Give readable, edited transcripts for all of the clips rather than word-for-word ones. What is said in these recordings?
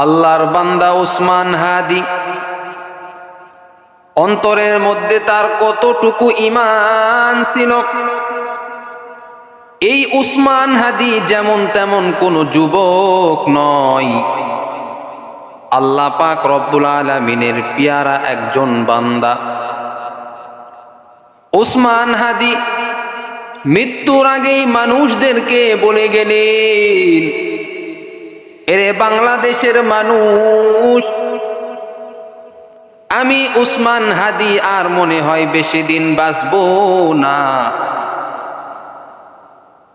আল্লাহর বান্দা ওসমান হাদি, অন্তরের মধ্যে তার কতটুকু ঈমান ছিল। এই ওসমান হাদি যেমন তেমন কোনো যুবক নয়, আল্লাহ পাক রব্বুল আলামিনের পিয়ারা একজন বান্দা। ওসমান হাদি মৃত্যুর আগেই মানুষদেরকে বলে গেলেন, এরে বাংলাদেশের মানুষ, আমি ওসমান হাদি আর মনে হয় বেশি দিন বাঁচবো না।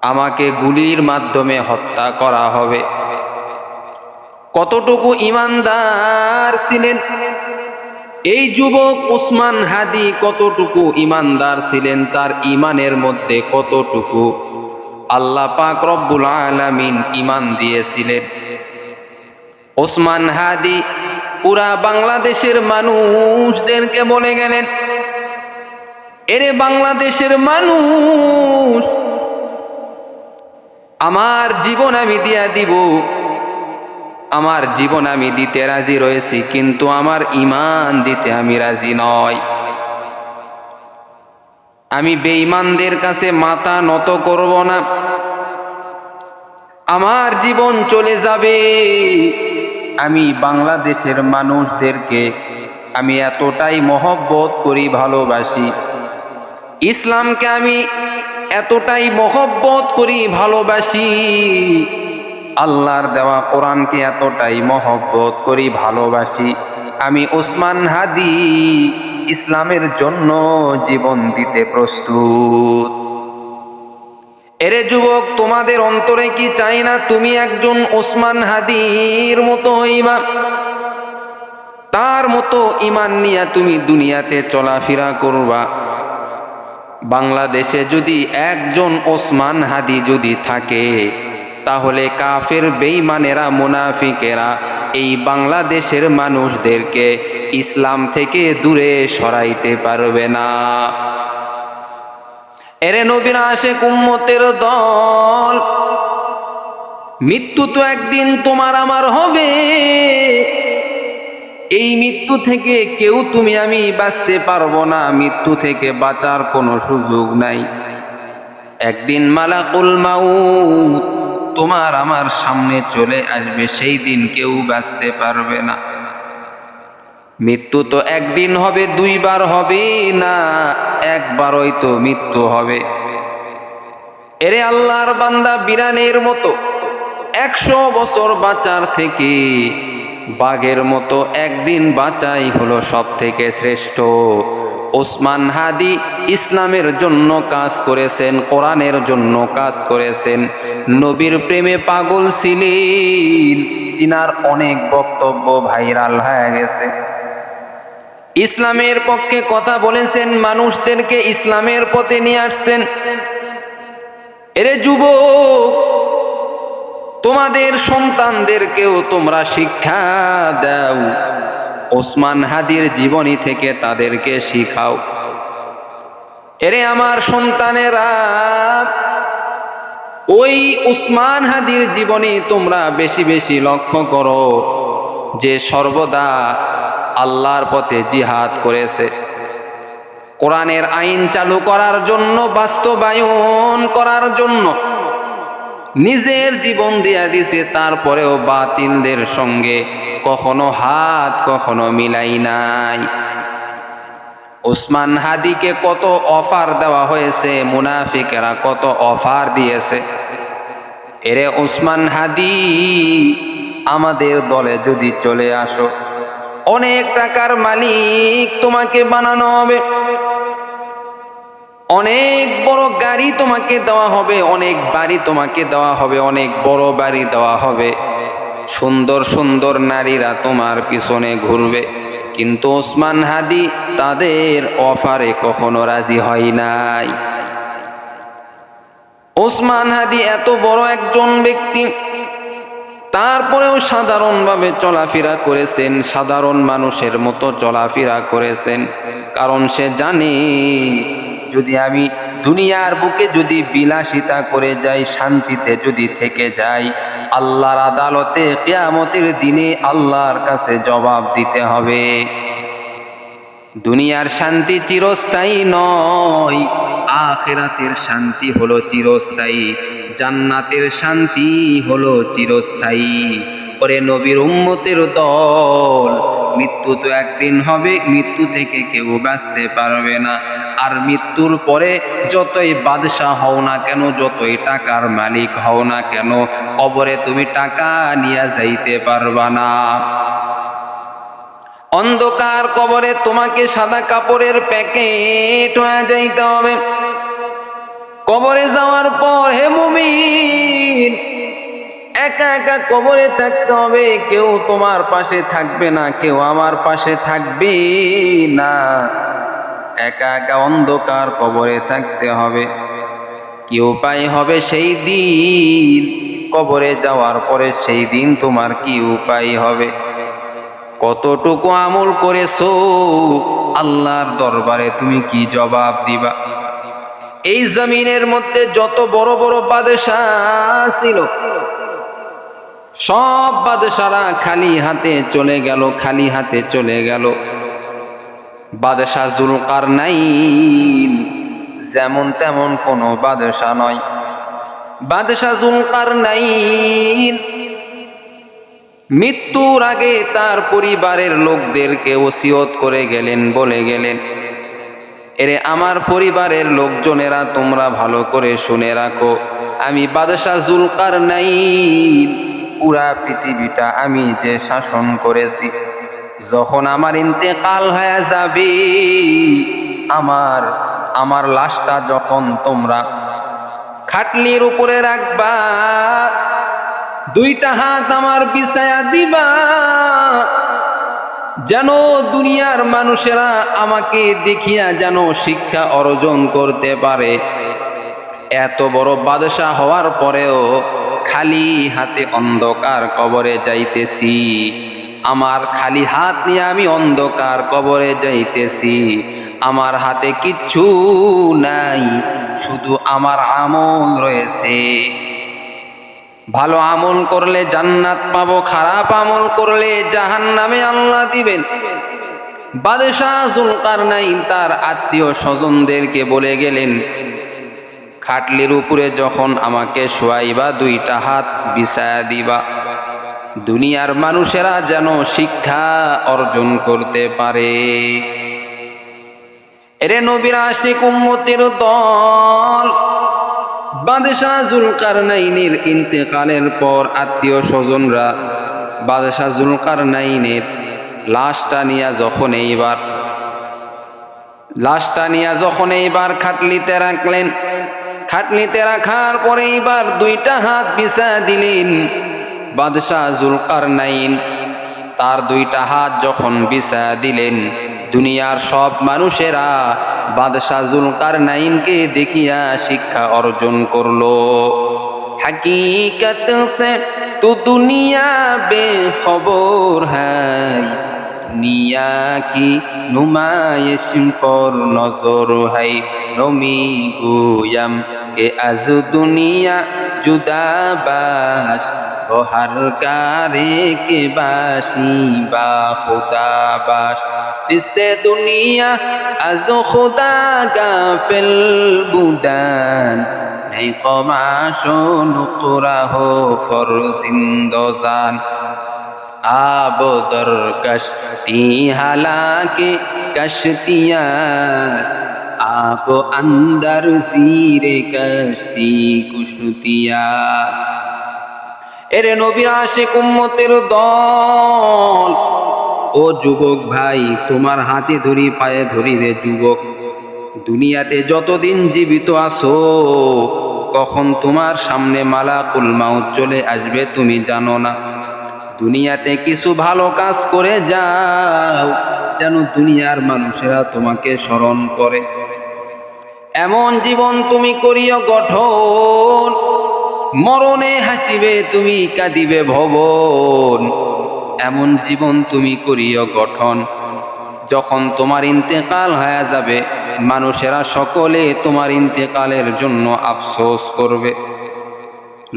আমাকে গুলির মাধ্যমে হত্যা করা হবে। কতটুকু ঈমানদার ছিলেন এই যুবক ওসমান হাদি, কতটুকু ঈমানদার ছিলেন, তার ঈমানের মধ্যে কতটুকু আল্লাহ পাক রব্বুল আলামিন ঈমান দিয়েছিলেন। ওসমান হাদি পুরা বাংলাদেশের মানুষদেরকে বলে গেলেন, এরে বাংলাদেশের মানুষ, আমার জীবন আমি দিয়া দিব, আমার জীবন আমি দিতে রাজি রয়েছি, কিন্তু আমার ঈমান দিতে আমি রাজি নয়। আমি বেঈমানদের কাছে মাথা নত করব না। আমার জীবন চলে যাবে। আমি বাংলাদেশের মানুষদেরকে আমি এতটাই মহব্বত করি, ভালোবাসি। ইসলামকে আমি এতটাই মহব্বত করি, ভালোবাসি। আল্লাহর দেওয়া কোরআনকে এতটাই মহব্বত করি, ভালোবাসি। আমি ওসমান হাদি ইসলামের জন্য জীবন দিতে প্রস্তুত। এরে যুবক, তোমাদের অন্তরে কি চাই না তুমি একজন ওসমান হাদির মতো হইবা? তার মতো ঈমান নিয়ে তুমি দুনিয়াতে চলাফেরা করবা। বাংলাদেশে যদি একজন ওসমান হাদি যদি থাকে, তাহলে কাফের বেঈমানেরা, মুনাফিকেরা এই বাংলাদেশের মানুষদেরকে ইসলাম থেকে দূরে সরাইতে পারবে না। এরে নবীর আশিক উম্মতের দল, মৃত্যু তো একদিন তোমার আমার হবে। এই মৃত্যু থেকে কেউ তুমি আমি বাঁচতে পারবো না। মৃত্যু থেকে বাঁচার কোনো সুযোগ নাই। একদিন মালাকুল মাউত তোমার আমার সামনে চলে আসবে, সেই দিন কেউ বাঁচতে পারবে না। মৃত্যু তো একদিন হবে, দুইবার হবে না, একবারই তো মৃত্যু হবে। এরে আল্লাহর বান্দা, বিড়ালের মতো 100 বছর বাঁচার থেকে বাঘের মতো একদিন বাঁচাই হলো সব থেকে শ্রেষ্ঠ। ওসমান হাদি ইসলামের জন্য কাজ করেছেন, কোরআনের জন্য কাজ করেছেন, নবীর প্রেমে পাগল ছিলেন। তিনার অনেক বক্তব্য ভাইরাল হয়ে গেছে। ইসলামের পক্ষে কথা বলেছেন, মানুষদেরকে ইসলামের পথে নিয়ে আসছেন। এরে যুবক, তোমাদের সন্তানদেরকেও তোমরা শিক্ষা দাও, ওসমান হাদির জীবনী থেকে তাদেরকে শিখাও। এরে আমার সন্তানেরা, ওই ওসমান হাদির জীবনী তোমরা বেশি বেশি লক্ষ্য করো, যে সর্বদা আল্লাহর পথে জিহাদ করেছে, কোরআনের আইন চালু করার জন্য, বাস্তবায়ন করার জন্য নিজের জীবন দিয়া দিছে। তারপরেও বাতিলদের সঙ্গে কখনো হাত কখনো মিলাই নাই। ওসমান হাদিকে কত অফার দেওয়া হয়েছে, মুনাফিকেরা কত অফার দিয়েছে। এরে ওসমান হাদি, আমাদের দলে যদি চলে আসো, অনেক টাকার মালিক তোমাকে বানানো হবে, অনেক বড় গাড়ি তোমাকে দেওয়া হবে, অনেক বাড়ি তোমাকে দেওয়া হবে, অনেক বড় বাড়ি দেওয়া হবে, সুন্দর সুন্দর নারীরা তোমার পিছনে ঘুরবে। কিন্তু ওসমান হাদি তাদের অফারে কখনো রাজি হয় নাই। ওসমান হাদি এত বড় একজন ব্যক্তি, তারপরেও সাধারণভাবে চলাফেরা করেছেন, সাধারণ মানুষের মতো চলাফেরা করেছেন। কারণ সে জানে, যদি আমি দুনিয়ার বুকে যদি বিলাসিতা করে যাই, শান্তিতে যদি থেকে যাই, আল্লাহর আদালতে কিয়ামতের দিনে আল্লাহর কাছে জবাব দিতে হবে। দুনিয়ার শান্তি চিরস্থায়ী নয়, আখিরাতের শান্তি হলো চিরস্থায়ী, জান্নাতের শান্তি হলো চিরস্থায়ী। ওরে নবীর উম্মতের দল, মৃত্যু তো একদিন হবে, মৃত্যু থেকে কেউ বাঁচতে পারবে না। আর মৃত্যুর পরে যতই বাদশাহ হও না কেন, যতই টাকার মালিক হও না কেন, কবরে তুমি টাকা নিয়ে যাইতে পারবা না। অন্ধকার কবরে তোমাকে সাদা কাপড়ের প্যাকেট হয়ে যাইতে হবে। কবরে যাওয়ার পর হে মুমিন, একা একা কবরে থাকতে হবে। কেউ তোমার পাশে থাকবে না, কেউ আমার পাশে থাকবে না। একা একা অন্ধকার কবরে থাকতে হবে। কি উপায় হবে সেই দিন? কবরে যাওয়ার পরে সেই দিন তোমার কি উপায় হবে? কতটুকু আমল করেছো, আল্লাহর দরবারে তুমি কি জবাব দিবা? এই জমিনের মধ্যে যত বড় বড় বাদশাহ ছিল, সব বাদশারা খালি হাতে চলে গেল, খালি হাতে চলে গেল। বাদশাহ জুলকারনাইন যেমন তেমন কোনো বাদশাহ নয়। বাদশাহ জুলকারনাইন মৃত্যুর আগে তার পরিবারের লোকদেরকে ওসিয়ত করে গেলেন, বলে গেলেন, এরে আমার পরিবারের লোকজনেরা তোমরা ভালো করে শুনে রাখো, আমি বাদশাহ জুলকারনাইন পুরা পৃথিবীটা আমি যে শাসন করেছি, যখন আমার ইন্তেকাল হয়ে যাবে, আমার লাশটা যখন তোমরা খাটলির উপরে রাখবা, দুইটা হাত আমার বিছায়া দিবা, যেন দুনিয়ার মানুষেরা আমাকে দেখিয়া যেন শিক্ষা অর্জন করতে পারে। এত বড় বাদশাহ হওয়ার পরেও খালি হাতে অন্ধকার কবরে যাইতেছি, আমার খালি হাত নিয়ে আমি অন্ধকার কবরে যাইতেছি। আমার হাতে কিচ্ছু নাই, শুধু আমার আমল রয়েছে। ভালো আমল করলে জান্নাত পাবো, খারাপ আমল করলে জাহান্নামে আল্লাহ দিবেন। বাদশাহ জুলকারনাইন তার আত্মীয় স্বজনদেরকে বলে গেলেন, খাটলির উপরে যখন আমাকে শোয়াইবা, দুইটা হাত বিছায়া দিবা, দুনিয়ার মানুষেরা যেন শিক্ষা অর্জন করতে পারে। এরে নবীর আশিক উম্মতের দল, বাদশাহ জুলকারনাইনের ইন্তেকালের পর আত্মীয় স্বজনরা বাদশাহ জুলকারনাইনের লাশটা নিয়ে যখন এইবার খাটলিতে রাখলেন, খাটলিতে রাখার পরে এইবার দুইটা হাত বিছায়া দিলেন। বাদশাহ জুলকারনাইন তার দুইটা হাত যখন বিছায়া দিলেন, দুনিয়ার সব মানুষেরা বাদশাহ জুলকারনাইনকে দেখিয়া শিক্ষা অর্জন করলো। হकीकत से तू दुनिया बेखबर है, दुनिया की नुमाइश पर नजर है। नमी गोयम के आज दुनिया जुदा बाश, हर कारे के बाशी बा खुदा बाश। जिससे दुनिया आज खुदा गाफिल बुदान, नहीं कमाशो नुकरा हो फरजिंदोजान। आब दर कश्ती हालाके कश्तियास, आप अंदर सीरे कश्ती कुश्तियास। এরে নবীর আশিক উম্মতের দল, ও যুবক ভাই, তোমার হাতে ধরি পায়ে ধরি রে যুবক, দুনিয়াতে যতদিন জীবিত আছো, কখন তোমার সামনে মালাকুল মাউত চলে আসবে তুমি জানো না। দুনিয়াতে কিছু ভালো কাজ করে যাও, যেন দুনিয়ার মানুষেরা তোমাকে স্মরণ করে। এমন জীবন তুমি করিও গঠন, মরণে হাসিবে তুমি কাঁদিবে ভবন। এমন জীবন তুমি করিও গঠন, যখন তোমার ইন্তেকাল হয়ে যাবে, মানুষেরা সকলে তোমার ইন্তেকালের জন্য আফসোস করবে।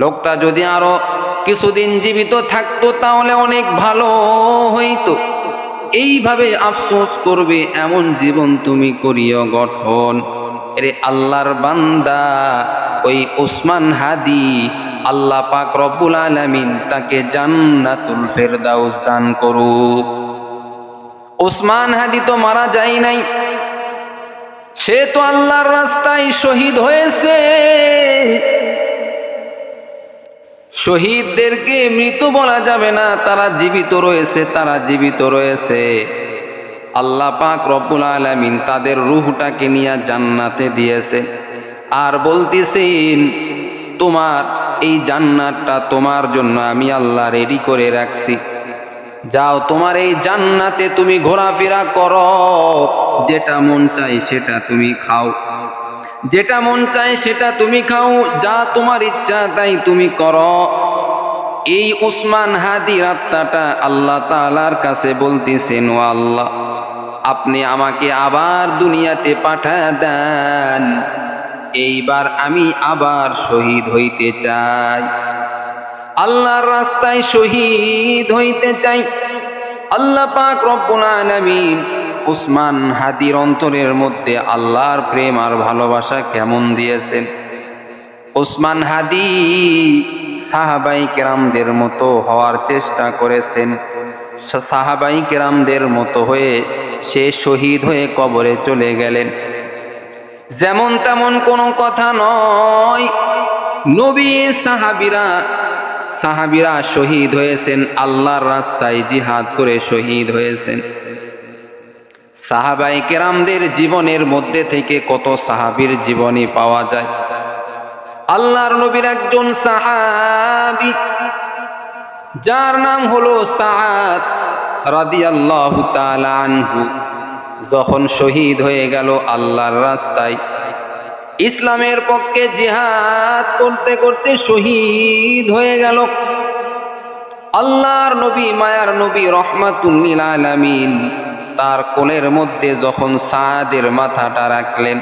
লোকটা যদি আরো কিছুদিন জীবিত থাকতো তাহলে অনেক ভালো হইতো। এইভাবে আফসোস করবে এমন জীবন তুমি করিও গঠন। রে আল্লাহর বান্দা ওই ওসমান হাদি আল্লাহ পাক রব্বুল আলামিন তাকে জান্নাতুল ফেরদাউস দান করুক। ওসমান হাদি তো মারা যায় নাই, সে তো আল্লাহর রাস্তায় শহীদ হয়েছে। শহীদদেরকে মৃত বলা যাবে না, তারা জীবিত রয়েছে, তারা জীবিত রয়েছে। আল্লাহ পাক রব্বুল আলামিন তাদের রূহটাকে নিয়ে জান্নাতে দিয়েছে, আর বলতেছেন তোমার এই জান্নাতটা তোমার জন্য আমি আল্লাহ রেডি করে রাখছি। যাও তোমার এই জান্নাতে তুমি ঘোরাফেরা করো, যেটা মন চাই সেটা তুমি খাও, যেটা মন চায় সেটা তুমি খাও, যা তোমার ইচ্ছা তাই তুমি করো। এই ওসমান হাদির আত্মাটা আল্লাহ তাআলার কাছে বলতেছেন, ও আল্লাহ আপনি আমাকে আবার দুনিয়াতে পাঠায় দেন, এইবার আমি আবার শহীদ হইতে চাই, আল্লাহর রাস্তায় শহীদ হইতে চাই। আল্লাহ পাক রব্বুল আলামিন ওসমান হাদির অন্তরের মধ্যে আল্লাহর প্রেম আর ভালোবাসা কেমন দিয়েছেন। ওসমান হাদি সাহাবাই কেরামদের মতো হওয়ার চেষ্টা করেছেন, সাহাবাই কেরামদের মতো হয়ে সে শহীদ হয়ে কবরে চলে গেলেন। যেমন তেমন কোনো কথা নয়, নবীর সাহাবীরা শহীদ হয়েছেন, আল্লাহর রাস্তায় জিহাদ করে শহীদ হয়েছেন। সাহাবায়ে কেরামদের জীবনের মধ্যে থেকে কত সাহাবীর জীবনী পাওয়া যায়। আল্লাহর নবীর একজন সাহাবী যার নাম হলো সাআদ রাদিয়াল্লাহু তাআলা আনহু, যখন শহীদ হয়ে গেল আল্লাহর রাস্তায় ইসলামের পক্ষে জিহাদ করতে করতে শহীদ হয়ে গেল। আল্লাহর নবী মায়ার নবী রহমাতুল লিল আলামিন তার কোলের মধ্যে যখন সাদের মাথাটা রাখলেন,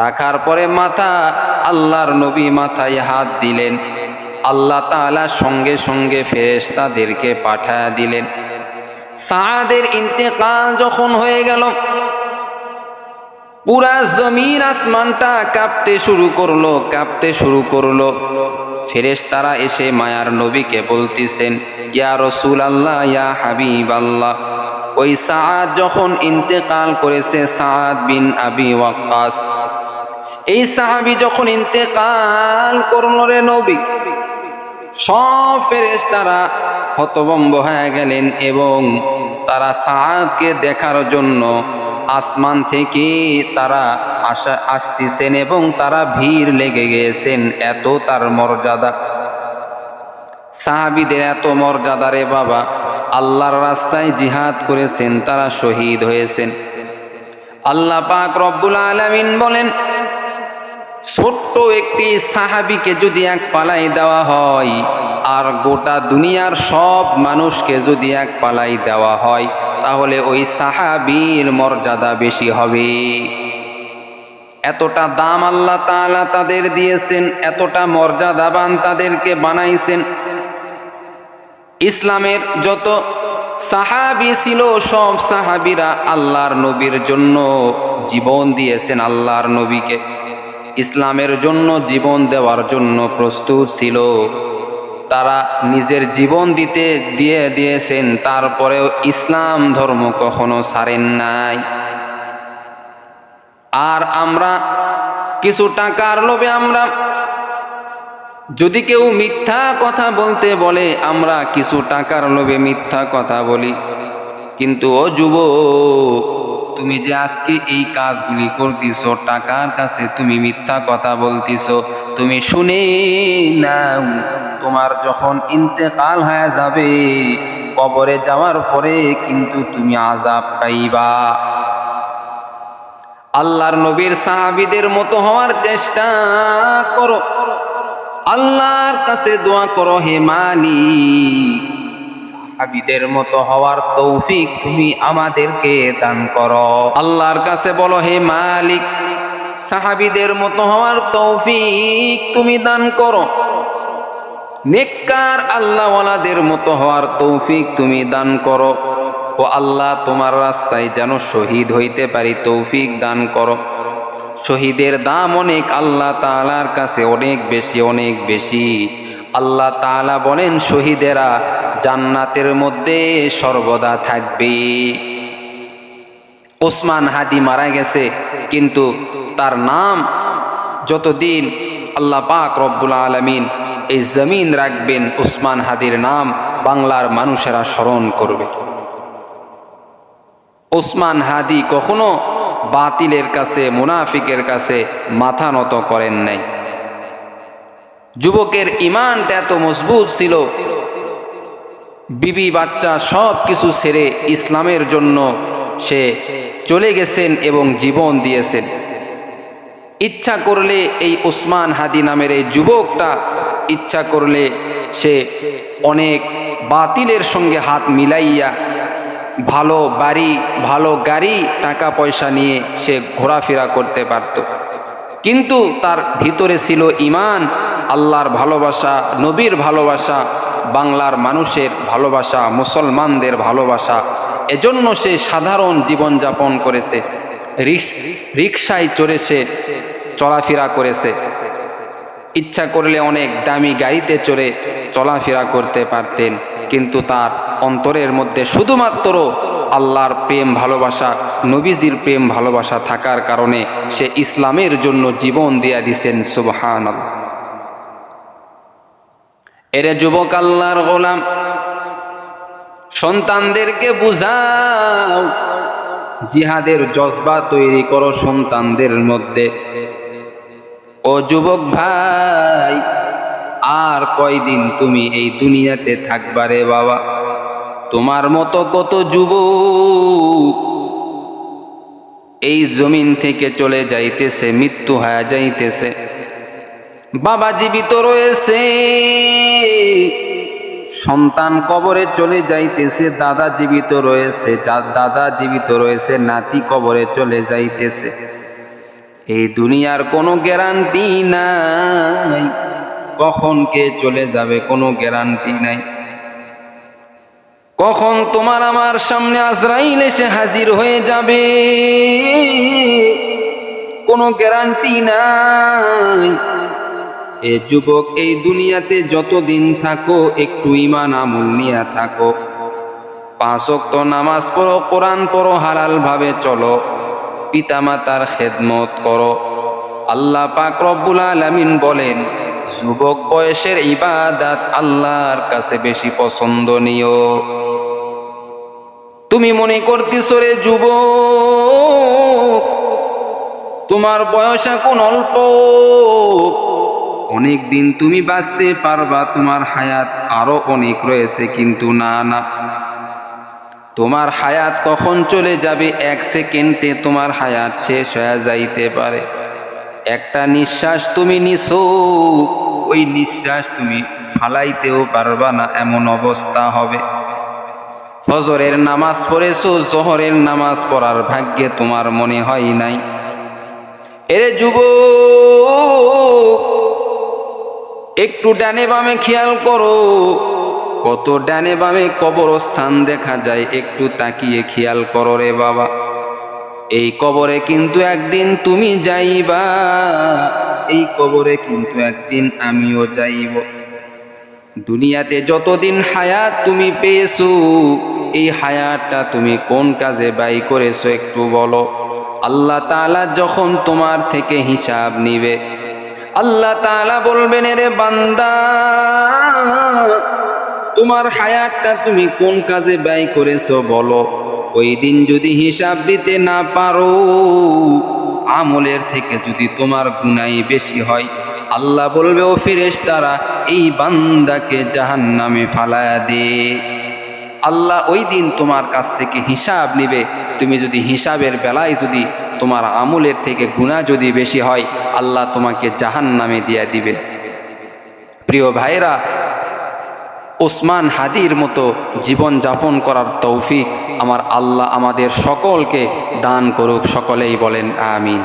রাখার পরে মাথা আল্লাহর নবী মাথায় হাত দিলেন, আল্লাহ তাআলা সঙ্গে সঙ্গে ফেরেশতাদেরকে পাঠায়া দিলেন। সাদের ইন্তেকাল যখন হয়ে গেল, পুরা জমিন আসমানটা কাঁপতে শুরু করলো। ফেরেশতারা এসে মায়ার নবীকে বলতেছেন, ইয়া রাসূলুল্লাহ, ইয়া হাবিবাল্লাহ, ওই সাআদ যখন ইন্তেকাল করেছে, সাআদ বিন আবি ওয়াক্কাস, এই সাহাবী যখন ইন্তেকাল করল রে নবী, সব ফেরেশতারা হতভম্ব হয়ে গেলেন এবং তারা সাআদকে দেখার জন্য আসমান থেকে তারা আসতেছেন এবং তারা ভিড় লেগে গিয়েছেন। এত তার মর্যাদা, সাহাবীদের এত মর্যাদা রে বাবা। আল্লাহর রাস্তায় জিহাদ করেছেন, তারা শহীদ হয়েছেন। আল্লাহ পাক রব্বুল আলামিন বলেন, ছোট্ট একটি সাহাবীকে যদি এক পালাই দেওয়া হয় আর গোটা দুনিয়ার সব মানুষকে যদি এক পালাই দেওয়া হয়, তাহলে ওই সাহাবীর মর্যাদা বেশি হবে। এতটা দাম আল্লাহ তাআলা তাদের দিয়েছেন, এতটা মর্যাদাবান তাদেরকে বানাইছেন। ইসলামের যত সাহাবী ছিল সব সাহাবীরা আল্লাহর নবীর জন্য জীবন দিয়েছেন। আল্লাহর নবীকে ইসলামের জন্য জীবন দেওয়ার জন্য প্রস্তুত ছিল, তারা নিজের জীবন দিয়েছেন, তারপরেও ইসলাম ধর্ম কখনো ছাড়েন নাই। আর আমরা কিছু টাকার লোভে আমরা যদি কেউ মিথ্যা কথা বলতে বলে, আমরা কিছু টাকার লোভে মিথ্যা কথা বলি। কিন্তু ও যুবক, তুমি যে আজকে এই কাজগুলি করতেছো, টাকার কাছে তুমি মিথ্যা কথা বলতেছো, তুমি শুনে নাও, তোমার যখন ইন্তেকাল হয়ে যাবে, কবরে যাওয়ার পরে কিন্তু তুমি আযাব পাইবা। আল্লাহর নবীর সাহাবীদের মতো হওয়ার চেষ্টা করো, আল্লাহর কাছে দোয়া করো, হে মালিক সাহাবীদের মতো হওয়ার তৌফিক তুমি আমাদেরকে দান করো। আল্লাহর কাছে বলো, হে মালিক, সাহাবীদের মতো হওয়ার তৌফিক তুমি দান করো। নেককার আল্লাহওয়ালাদের মতো হওয়ার তৌফিক তুমি দান করো। ও আল্লাহ, তোমার রাস্তায় যেন শহীদ হইতে পারি তৌফিক দান করো। শহীদের দাম অনেক আল্লাহ তাআলার কাছে, অনেক বেশি, অনেক বেশি। আল্লাহ তাআলা বলেন, শহীদেরা জান্নাতের মধ্যে সর্বদা থাকবে। ওসমান হাদি মারা গেছে, কিন্তু তার নাম যতদিন আল্লাহ পাক রব্বুল আলামিন এই জমিন রাখবেন, ওসমান হাদির নাম বাংলার মানুষেরা স্মরণ করবে। ওসমান হাদি কখনো বাতিলের কাছে, মুনাফিকের কাছে মাথা নত করেন নাই। যুবকের ঈমানটা এত মজবুত ছিল, বিবি বাচ্চা সব কিছু ছেড়ে ইসলামের জন্য সে চলে গেছেন এবং জীবন দিয়েছেন। ইচ্ছা করলে এই ওসমান হাদি নামের এই যুবকটা ইচ্ছা করলে সে অনেক বাতিলের সঙ্গে হাত মিলাইয়া ভালো বাড়ি, ভালো গাড়ি, টাকা পয়সা নিয়ে সে ঘোরাফেরা করতে পারত, কিন্তু তার ভিতরে ছিল ঈমান, আল্লাহর ভালোবাসা, নবীর ভালোবাসা, বাংলার মানুষের ভালোবাসা, মুসলমানদের ভালোবাসা। এজন্য সে সাধারণ জীবনযাপন করেছে, রিকশায় চড়ে সে চলাফেরা করেছে। ইচ্ছা করলে অনেক দামি গাড়িতে চড়ে চলাফেরা করতে পারতেন, কিন্তু তার অন্তরের মধ্যে শুধুমাত্র আল্লাহর প্রেম ভালোবাসা, নবীজির প্রেম ভালোবাসা থাকার কারণে সে ইসলামের জন্য জীবন দিয়া দিছেন। সুবহানাল্লাহ। এরে যুবক আল্লাহর গোলাম, সন্তানদেরকে বুঝাও, জিহাদের জজবা তৈরি করো সন্তানদের মধ্যে। ও যুবক ভাই, আর কয়দিন তুমি এই দুনিয়াতে থাকবা রে বাবা? তোমার মতো কত যুবক এই জমিন থেকে চলে যাইতেছে, মৃত্যু হয়ে যাইতেছে। বাবা জীবিত রয়েছে, সন্তান কবরে চলে যাইতেছে, দাদা জীবিত রয়েছে, দাদা জীবিত রয়েছে, নাতি কবরে চলে যাইতেছে। এই দুনিয়ার কোনো গ্যারান্টি নাই, কখন কে চলে যাবে কোনো গ্যারান্টি নাই। কখন তোমার আমার সামনে আজরাইল এসে হাজির হয়ে যাবে কোনো গ্যারান্টি নাই। এ যুবক, এই দুনিয়াতে যতদিন থাকো একটু ঈমান আমল নিয়ে থাকো। 5 ওয়াক্ত নামাজ পড়ো, কোরআন পড়ো, হালাল ভাবে চলো, পিতামাতার খেদমত করো। আল্লাহ পাক রব্বুল আলামিন বলেন, যুবক বয়সের ইবাদত আল্লাহর কাছে বেশি পছন্দনীয়। তুমি মনে করতেছ রে যুবক, তোমার বয়স এখন অল্প, অনেক দিন তুমি বাঁচতে পারবা, তোমার হায়াত আরো অনেক রয়েছে, কিন্তু না না, তোমার হায়াত কখন চলে যাবে, 1 সেকেন্ডে তোমার হায়াত শেষ হয়ে যাইতে পারে। একটা নিঃশ্বাস তুমি নিছো, ওই নিঃশ্বাস তুমি ফালাইতেও পারবা না, এমন অবস্থা হবে। ফজরের নামাজ পড়েছো, জোহরের নামাজ পড়ার ভাগ্যে তোমার মনে হয় নাই। এরে যুবক, একটু ডানে বামে খেয়াল করো, কত ডানে বামে কবরস্থান দেখা যায়, একটু তাকিয়ে খেয়াল করো রে বাবা। এই কবরে কিন্তু একদিন তুমি যাইবা, এই কবরে কিন্তু একদিন আমিও যাইব। দুনিয়াতে যতদিন হায়াত তুমি পেয়েছো, এই হায়াতটা তুমি কোন কাজে ব্যয় করেছো একটু বলো। আল্লাহ তাআলা যখন তোমার থেকে হিসাব নিবে, আল্লাহ তাআলা বলবেন, রে বান্দা, তোমার হায়াতটা তুমি কোন কাজে ব্যয় করেছো বলো। ওই দিন যদি হিসাব দিতে না পারো, আমলের থেকে যদি তোমার গুনাহ বেশি হয়, আল্লাহ বলবে, ও ফেরেশতারা, এই বান্দাকে জাহান্নামে ফালায়া দে। আল্লাহ ওই দিন তোমার কাছ থেকে হিসাব নিবে। তুমি যদি হিসাবের বেলায় যদি তোমার আমলের থেকে গুনাহ যদি বেশি হয়, আল্লাহ তোমাকে জাহান্নামে দিয়ে দিবে। প্রিয় ভাইরা, ওসমান হাদির মতো জীবন যাপন করার তৌফিক আমার আল্লাহ আমাদের সকলকে দান করুক। সকলেই বলেন আমিন।